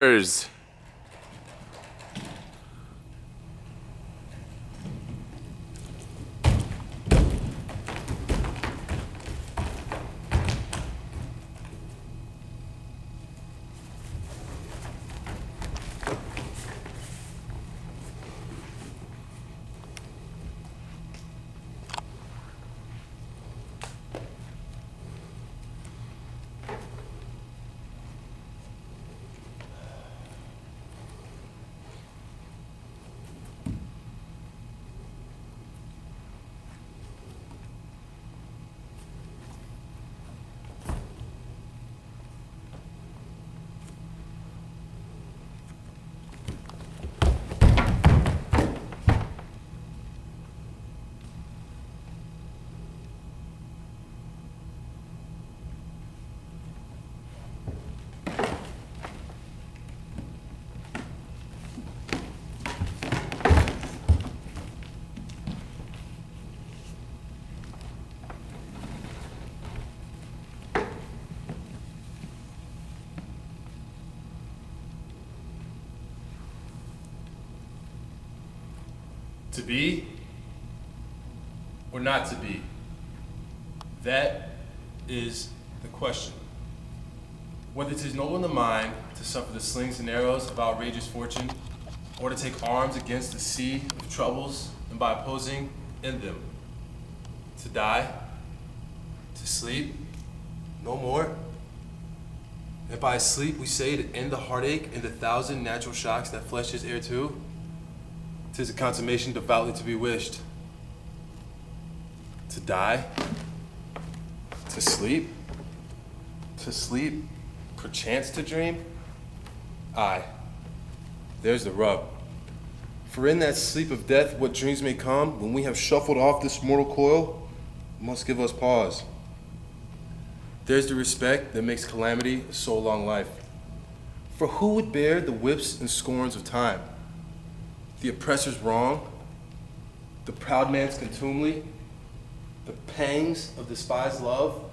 Cheers. To be or not to be? That is the question. Whether 'tis noble in the mind to suffer the slings and arrows of outrageous fortune, or to take arms against the sea of troubles, and by opposing in them, to die, to sleep, no more. And by sleep we say to end the heartache and the thousand natural shocks that flesh is heir to. 'Tis a consummation devoutly to be wished. To die, to sleep, perchance to dream. Aye, there's the rub. For in that sleep of death, what dreams may come, when we have shuffled off this mortal coil, must give us pause. There's the respect that makes calamity a so long life. For who would bear the whips and scorns of time? The oppressor's wrong, the proud man's contumely, the pangs of despised love,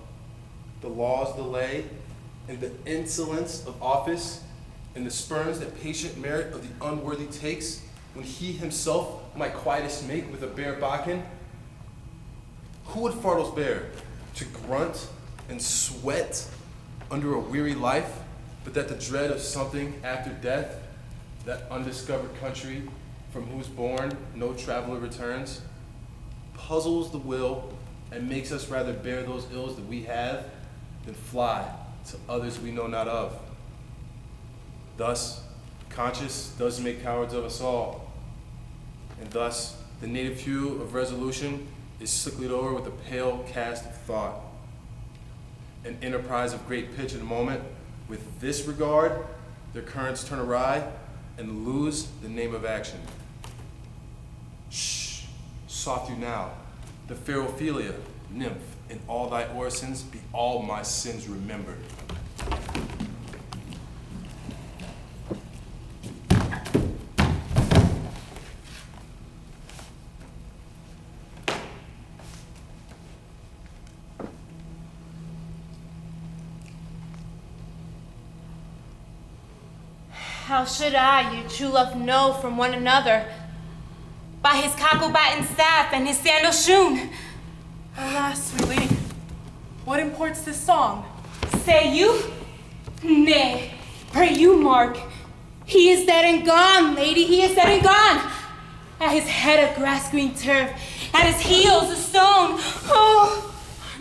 the law's delay, and the insolence of office, and the spurns that patient merit of the unworthy takes, when he himself might quietest make with a bare bakken? Who would Fartles bear to grunt and sweat under a weary life, but that the dread of something after death, that undiscovered country from whose bourne no traveler returns, puzzles the will and makes us rather bear those ills that we have than fly to others we know not of. Thus, conscience does make cowards of us all, and thus the native hue of resolution is sicklied over with a pale cast of thought. An enterprise of great pitch in a moment, with this regard, their currents turn awry and lose the name of action. Shh, soft you now, the fair Ophelia, nymph, in all thy orisons be all my sins remembered. How should I, your true love, know from one another? By his cockle-batten staff and his sandal shoon. Alas, sweet lady, what imports this song? Say you? Nay, pray you, Mark. He is dead and gone, lady, he is dead and gone. At his head a grass-green turf, at his heels a stone. Oh!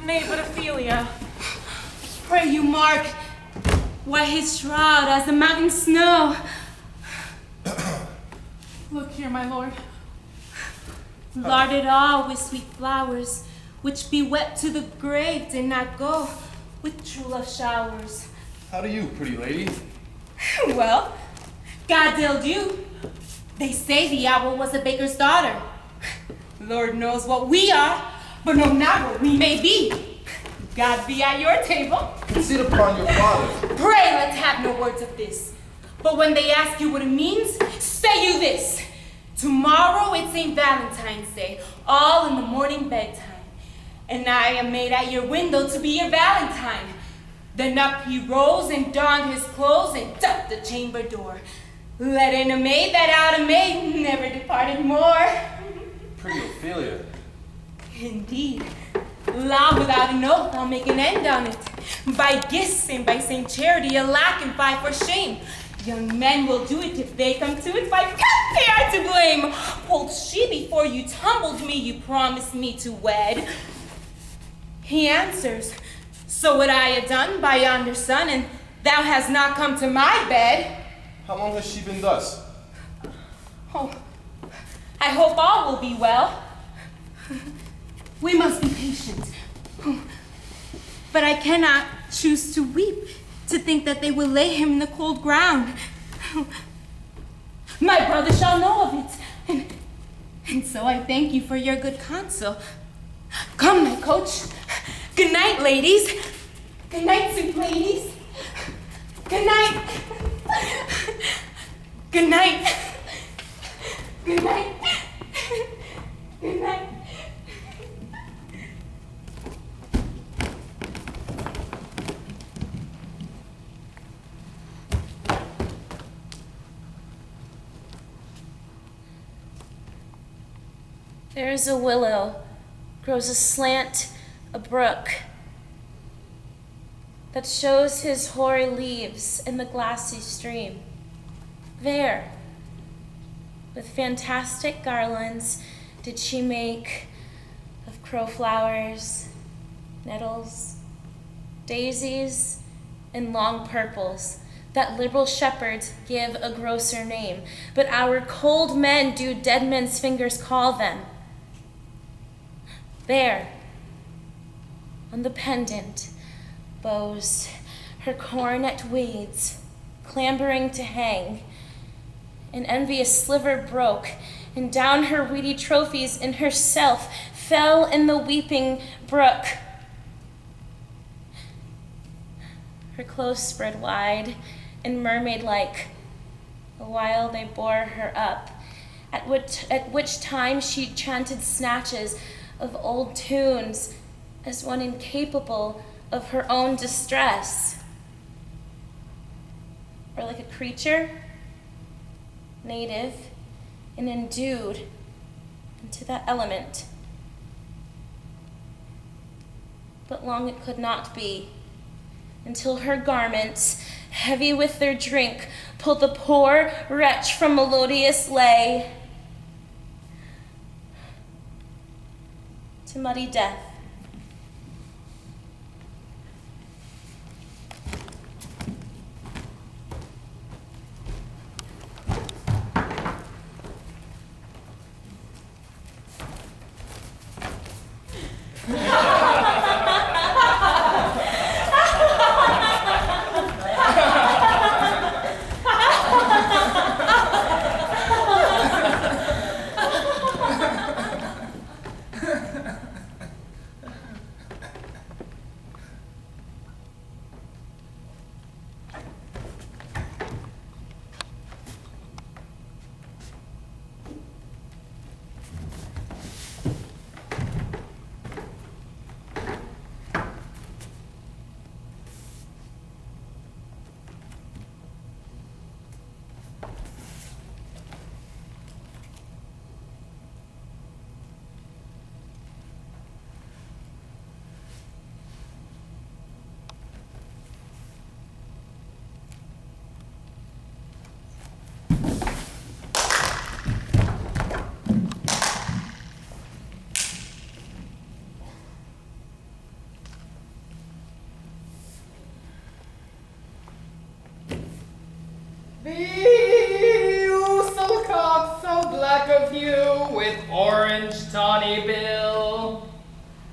Nay, but Ophelia. Pray you, Mark. White his shroud as the mountain snow. Look here, my lord. Larded all with sweet flowers, which be wept to the grave did not go with true love showers. How do you, pretty lady? Well, God dealt you. They say the owl was a baker's daughter. Lord knows what we are, but know not what we may be. God be at your table. Sit upon your father. Pray let's have no words of this. But when they ask you what it means, say you this. Tomorrow it's St. Valentine's Day, all in the morning bedtime. And I am made at your window to be your Valentine. Then up he rose and donned his clothes and ducked the chamber door. Let in a maid that out a maid never departed more. Pretty Ophelia. Indeed. Law without an oath, I'll make an end on it. By gifts and by Saint Charity, alack and fie for shame. Young men will do it if they come to it. By God, they are to blame. Quoth she, before you tumbled me, you promised me to wed. He answers, so would I have done by yonder sun, and thou hast not come to my bed. How long has she been thus? Oh, I hope all will be well. We must be patient. But I cannot choose to weep, to think that they will lay him in the cold ground. My brother shall know of it, and so I thank you for your good counsel. Come, my coach. Good night, ladies. Good night, sweet ladies. Good night. Good night. Good night. Good night. There is a willow, grows aslant a brook, that shows his hoary leaves in the glassy stream. There, with fantastic garlands, did she make of crowflowers, nettles, daisies, and long purples, that liberal shepherds give a grosser name, but our cold men do dead men's fingers call them. There, on the pendant, bows her coronet weeds, clambering to hang. An envious sliver broke, and down her weedy trophies in herself fell in the weeping brook. Her clothes spread wide and mermaid-like, while they bore her up, at which time she chanted snatches of old tunes as one incapable of her own distress. Or like a creature, native and endued into that element. But long it could not be, until her garments, heavy with their drink, pulled the poor wretch from melodious lay to muddy death.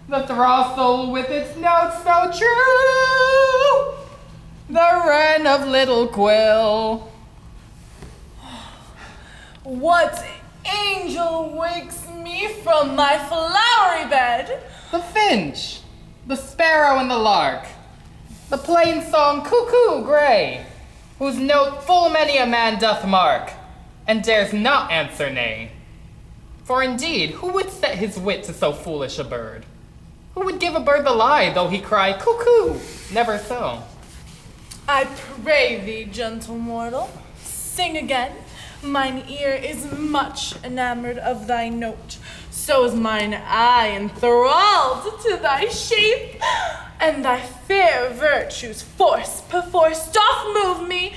The throstle with its notes so true, the wren of little quill. What angel wakes me from my flowery bed? The finch, the sparrow and the lark, the plain song cuckoo gray, whose note full many a man doth mark, and dares not answer nay. For indeed, who would set his wit to so foolish a bird? Who would give a bird the lie, though he cry cuckoo? Never so. I pray thee, gentle mortal, sing again. Mine ear is much enamored of thy note, so is mine eye enthralled to thy shape, and thy fair virtues force perforce doth move me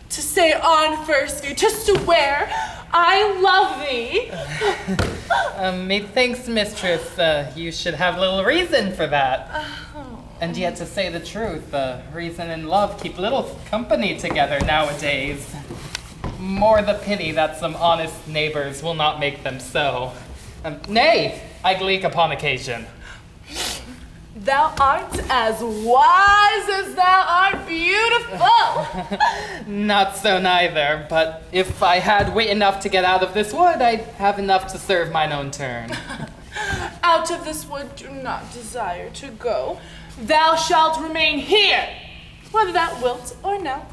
to say on first view, to swear I love thee. Methinks, mistress, you should have little reason for that. And yet, to say the truth, reason and love keep little company together nowadays. More the pity that some honest neighbors will not make them so. Nay, I gleek upon occasion. Thou art as wise as thou art beautiful. Not so neither, but if I had wit enough to get out of this wood, I'd have enough to serve mine own turn. Out of this wood do not desire to go. Thou shalt remain here, whether thou wilt or no.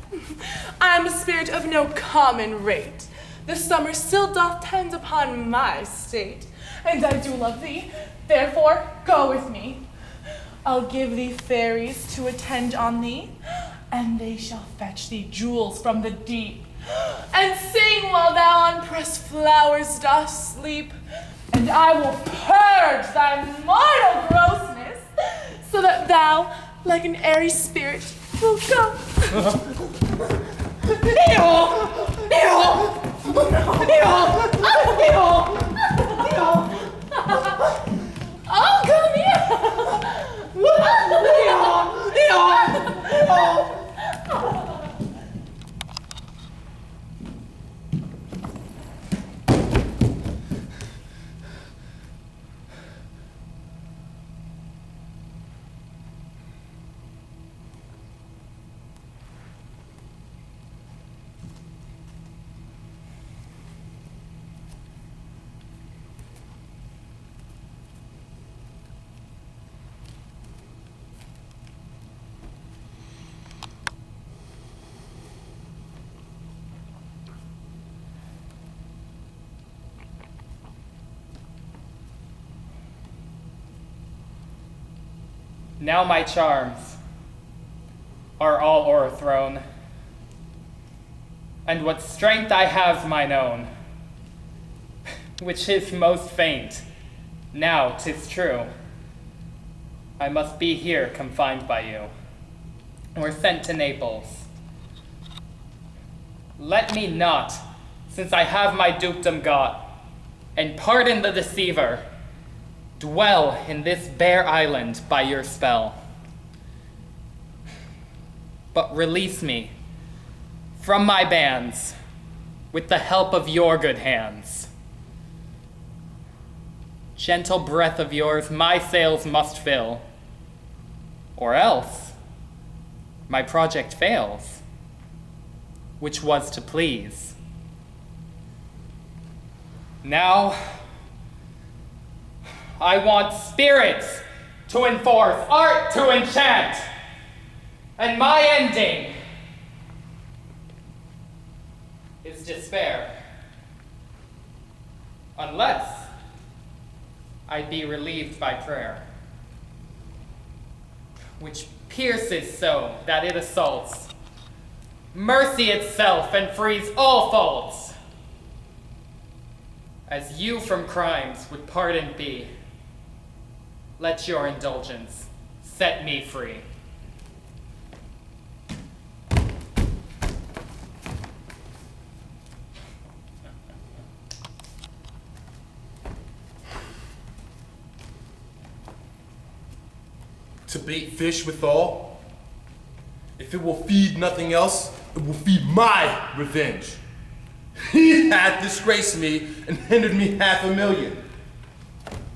I am a spirit of no common rate. The summer still doth tend upon my state, and I do love thee. Therefore, go with me. I'll give thee fairies to attend on thee, and they shall fetch thee jewels from the deep, and sing while thou on pressed flowers dost sleep. And I will purge thy mortal grossness, so that thou, like an airy spirit, will go. Oh, come here! Now my charms are all o'erthrown, and what strength I have mine own, which is most faint, now 'tis true. I must be here confined by you, or sent to Naples. Let me not, since I have my dukedom got, and pardon the deceiver, dwell in this bare island by your spell. But release me from my bands with the help of your good hands. Gentle breath of yours my sails must fill, or else my project fails, which was to please. Now, I want spirits to enforce, art to enchant, and my ending is despair, unless I be relieved by prayer, which pierces so that it assaults mercy itself and frees all faults, as you from crimes would pardoned be. Let your indulgence set me free. To bait fish withal, if it will feed nothing else, it will feed my revenge. He hath disgraced me and hindered me $500,000.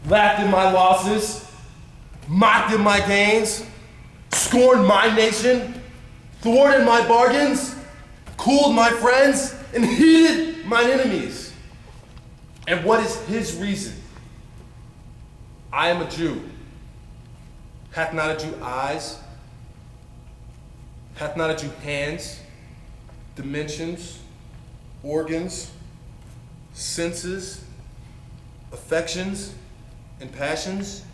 Laughed at my losses, mocked at my gains, scorned my nation, thwarted my bargains, cooled my friends, and heated mine enemies. And what is his reason? I am a Jew. Hath not a Jew eyes? Hath not a Jew hands, dimensions, organs, senses, affections, and passions?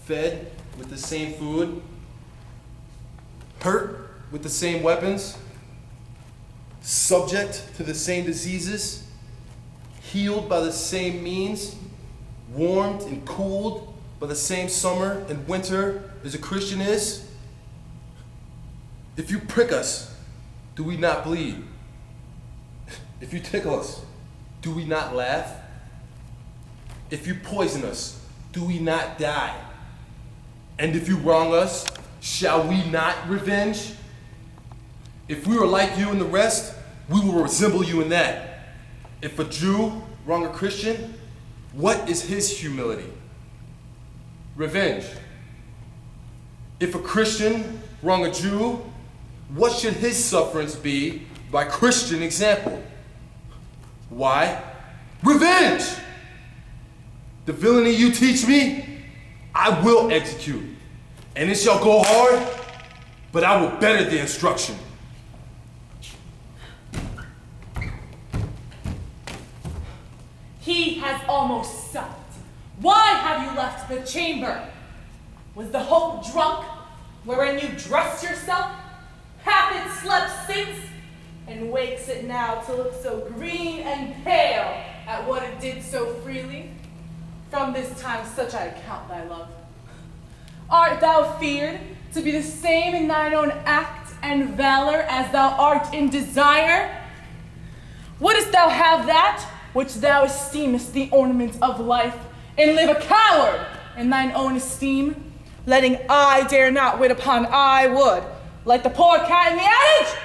Fed with the same food, hurt with the same weapons, subject to the same diseases, healed by the same means, warmed and cooled by the same summer and winter as a Christian is? If you prick us, do we not bleed? If you tickle us, do we not laugh? If you poison us, do we not die? And if you wrong us, shall we not revenge? If we are like you and the rest, we will resemble you in that. If a Jew wrong a Christian, what is his humility? Revenge. If a Christian wrong a Jew, what should his sufferance be by Christian example? Why? Revenge! The villainy you teach me, I will execute. And it shall go hard, but I will better the instruction. He has almost supped. Why have you left the chamber? Was the hope drunk, wherein you dressed yourself? Hath it slept since, and wakes it now to look so green and pale at what it did so freely? From this time such I account thy love. Art thou feared to be the same in thine own act and valor as thou art in desire? Wouldst thou have that which thou esteemest the ornament of life, and live a coward in thine own esteem, letting eye dare not wit upon eye would, like the poor cat in the adage?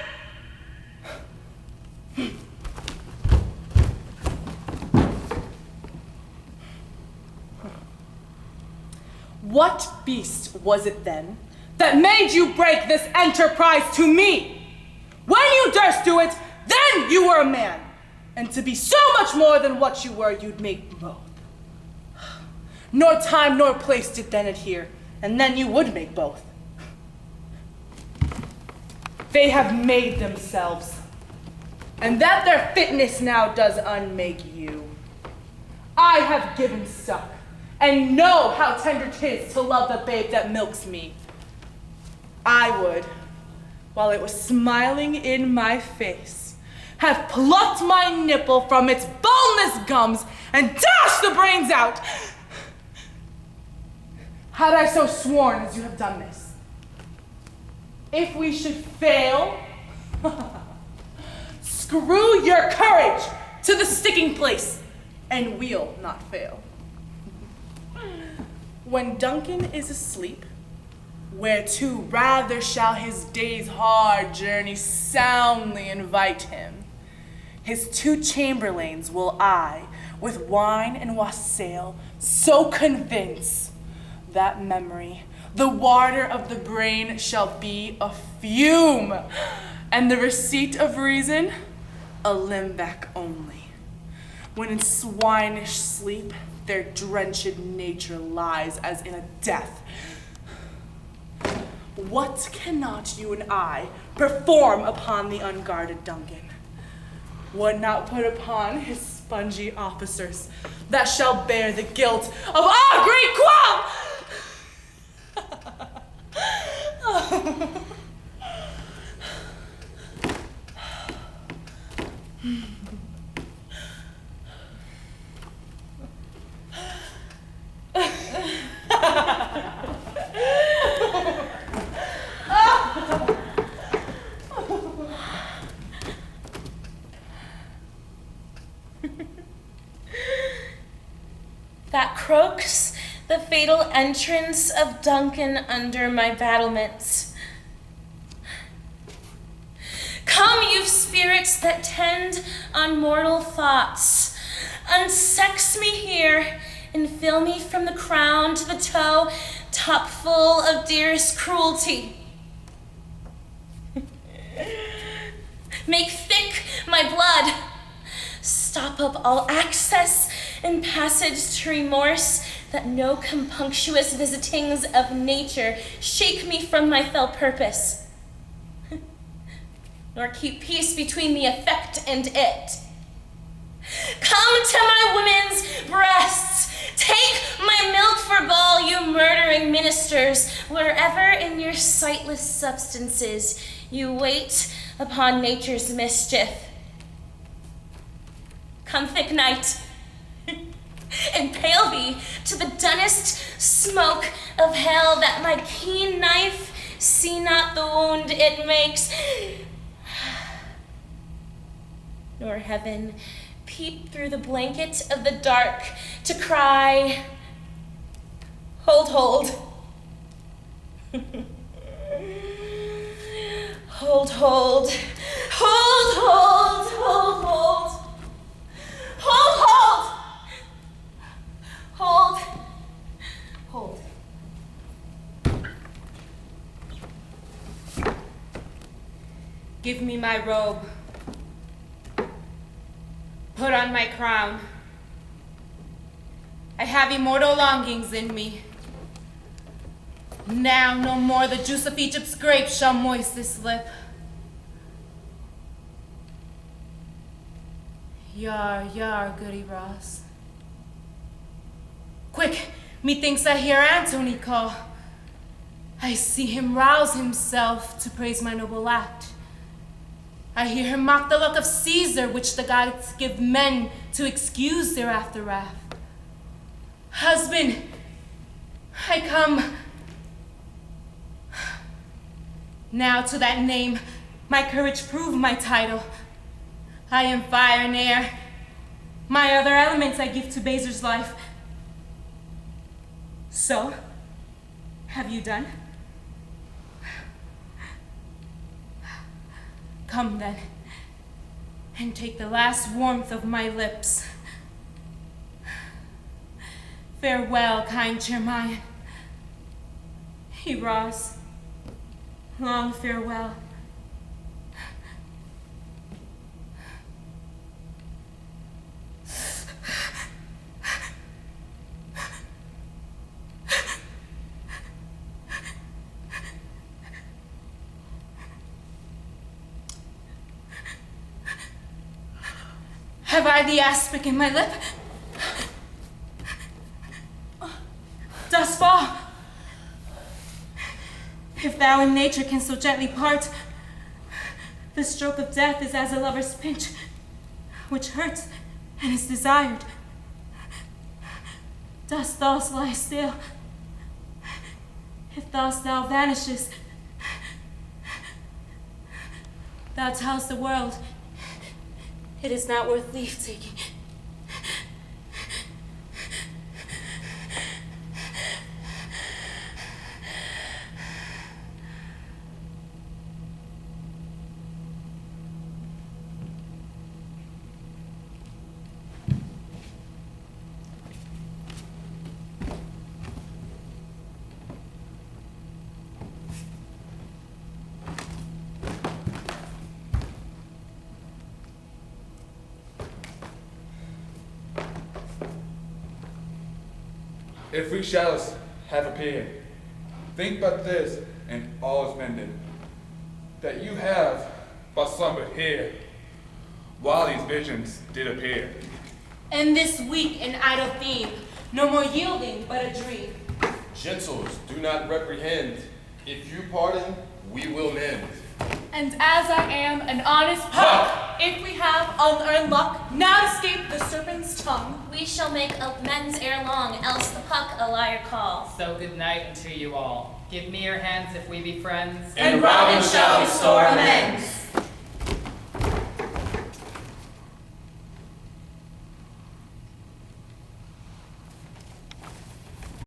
What beast was it then that made you break this enterprise to me? When you durst do it, then you were a man. And to be so much more than what you were, you'd make both. Nor time nor place did then adhere, and then you would make both. They have made themselves, and that their fitness now does unmake you. I have given suck, and know how tender 'tis to love the babe that milks me. I would, while it was smiling in my face, have plucked my nipple from its boneless gums and dashed the brains out. Had I so sworn as you have done this. If we should fail, screw your courage to the sticking place, and we'll not fail. When Duncan is asleep, whereto rather shall his day's hard journey soundly invite him, his 2 chamberlains will I, with wine and wassail, so convince that memory, the water of the brain, shall be a fume, and the receipt of reason a limbeck only. When in swinish sleep their drenched nature lies as in a death. What cannot you and I perform upon the unguarded Duncan? What not put upon his spongy officers that shall bear the guilt of our great quarrel? That croaks the fatal entrance of Duncan under my battlements. Come, you spirits that tend on mortal thoughts, unsex me here and fill me from the crown to the toe, top full of dearest cruelty. Make thick my blood, stop up all access and passage to remorse, that no compunctuous visitings of nature shake me from my fell purpose, nor keep peace between the effect and it. Come to my women's breasts, take my milk for gall, you murdering ministers, wherever in your sightless substances you wait upon nature's mischief. Come, thick night, impale thee to the dunnest smoke of hell, that my keen knife see not the wound it makes, nor heaven peep through the blanket of the dark to cry, hold, hold. Hold, hold. Hold, hold, hold, hold. Hold, hold. Hold. Hold. Give me my robe. Put on my crown. I have immortal longings in me. Now no more the juice of Egypt's grape shall moist this lip. Yar, yar, goody Ross. Quick, methinks I hear Antony call. I see him rouse himself to praise my noble act. I hear him mock the luck of Caesar, which the gods give men to excuse their after wrath. Husband, I come. Now to that name, my courage prove my title. I am fire and air. My other elements I give to Bazer's life. So, have you done? Come then, and take the last warmth of my lips. Farewell, kind Chermayan. Heroes, long farewell. Have I the aspic in my lip? Dost fall? If thou and nature can so gently part, the stroke of death is as a lover's pinch, which hurts and is desired. Dost thus lie still? If thus thou vanishest, thou tellest the world it is not worth leave-taking. If we shadows have appeared, think but this, and all is mended, that you have but slumbered here, while these visions did appear. And this weak and idle theme, no more yielding but a dream. Gentles, do not reprehend. If you pardon, we will mend. And as I am an honest puck, if we have unearned luck, not escape the serpent's tongue. We shall make amends ere long, else the puck a liar call. So good night unto you all. Give me your hands if we be friends. And Robin shall restore amends.